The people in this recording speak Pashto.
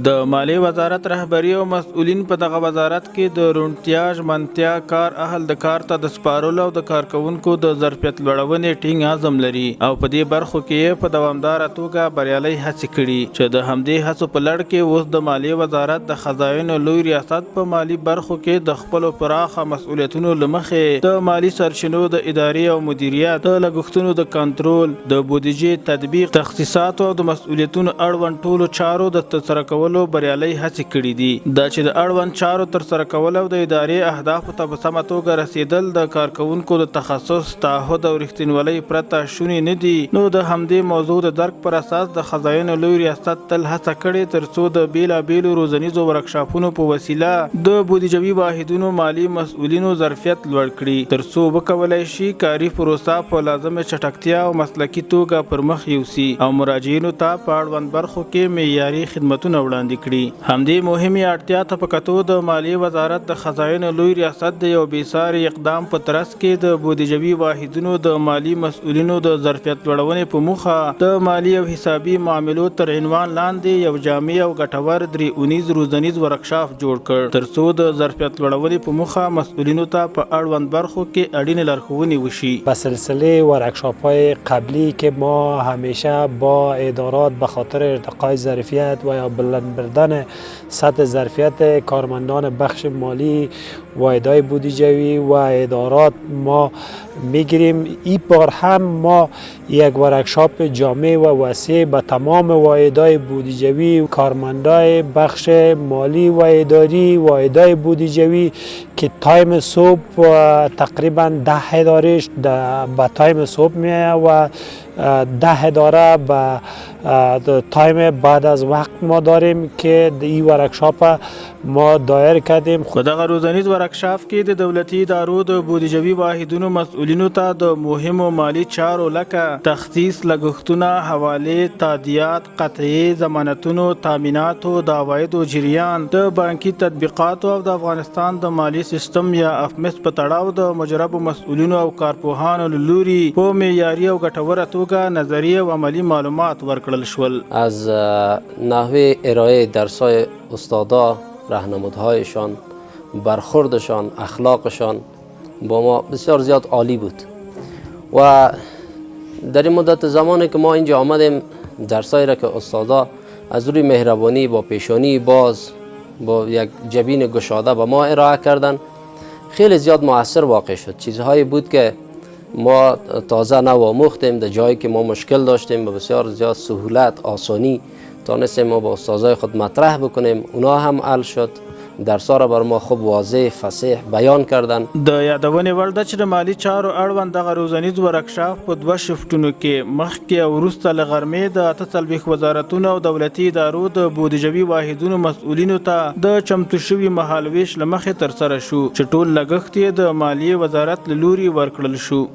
د مالیې وزارت رهبري او مسؤلین په دغه وزارت کې د روڼتیا، ژمنتیا، کار اهل د کار ته د سپارلو او د کارکوونکو د ظرفیت لوړونې ټینګ عزم لري او په دې برخو کې په دوامداره توګه بریالۍ هڅې کړي چې د همدې هڅو په لړ کې اوس د مالیې وزارت د خزاینو لوی ریاست په مالي برخو کې د خپلو پراخه مسؤلیتونو له مخې د مالي سرچینو د ادارې او مدیریت، د لګښتونو د کنټرول، د بودیجې تطبیق، تخصیصاتو او د مسؤلیتونو اړوند ټولو چارو د ترسره کولو بریالۍ هڅې کړي دي. دا چې د اړوند چارو ترسره کول او د ادارې اهدافو ته په سمه توګه رسیدل د کارکوونکو د تخصص، تعهد او رښتینولۍ پرته شونې نه دي. نو د همدې موضوع د درک پر اساس د خزاینو لوی ریاست تل هڅه کړې ترڅو د بیلابیلو روزنیزو ورکشاپونو په وسیله د بودیجوي واحدونو مالي مسؤلینو ظرفیت لوړ کړي ترڅو وکولای شي کاري پروسه په لازمه چټکتیا او مسلکي توګه پر مخ یوسي او مراجعینو ته په اړوند برخو کې معیاري خدمتونه وړاندې کړي. همدې مهمې اړتیا ته په کتو د مالیې وزارت د خزاینو لوی ریاست د یو بېساري اقدام په ترڅ کې د بودیجوي واحدونو د مالي مسؤلینو د ظرفیت لوړونې په موخه د مالي او حسابي معاملو تر عنوان لاندې یو جامع او ګټور درې اونیز روزنیز ورکشاپ جوړ کړ ترڅو د ظرفیت لوړونې په موخه مسؤلینو ته په اړوند برخو کې اړینې لارښوونې وشي. به سلسله ورکشاپ‌های قبلی که ما همیشه با ادارات به خاطر ارتقای ظرفیت و یا بلند بردن سطح ظرفیت کارمندان بخش مالی، واحدهای بودجوی و ادارات ما میگیریم. این بار هم ما یک ورکشاپ جامع و وسیع به تمام واحدهای بودجوی، کارمندای بخش مالی و اداری، واحدهای بودجوی که تایم صبح تقریبا 10 ادارش به تایم صبح میه و 10 اداره به تایم بعد از وقت ما داریم که این ورکشاپ ما دایر کردیم. په دغه روزنیز ورکشاپ کې د دولتي ادارو د بودیجوي واحدونو مسؤلینو ته د مهمو مالي چارو لکه تخصیص، لګښتونه، حوالې، تادیات، قطعې، ضمانتونو، تامیناتو، د عوایدو جریان، د بانکي تطبیقاتو او د افغانستان د مالي سیستم یا افمس په تړاو د مجربو مسؤلینو او کارپوهانو له لوري په معیاري او ګټوره توګه نظري او عملي معلومات ورکړل شول. از نحوه ارائه درس‌های استادا، راهنمودهایشان، برخوردشان، اخلاقشان با ما بسیار زیاد عالی بود و در این مدت زمانی که ما اینجا آمدیم درسایی را که استادا از روی مهربانی با پیشانی باز با یک جبین گشاده به ما ارائه کردن خیلی زیاد مؤثر واقع شد. چیزهایی بود که ما تازه نوآموختیم، در جایی که ما مشکل داشتیم به بسیار زیاد سهولت، آسانی تانستیم ما با استادای خود مطرح بکنیم، اونا هم حل شد. درس‌ها را بر ما خوب واضح فصیح بیان کردن. د یادونې وړ ده چې د مالي چارو اړوند دغه روزنیز ورکشاپ په 2 شفټونو کې مخکې او وروسته له غرمې د 48 وزارتونو او دولتي ادارو د بودیجوي واحدونو مسؤلینو ته د چمتو شوي مهالویش له مخې ترسره شو چې ټول لګښت یې د مالیې وزارت له لوري ورکړل شو.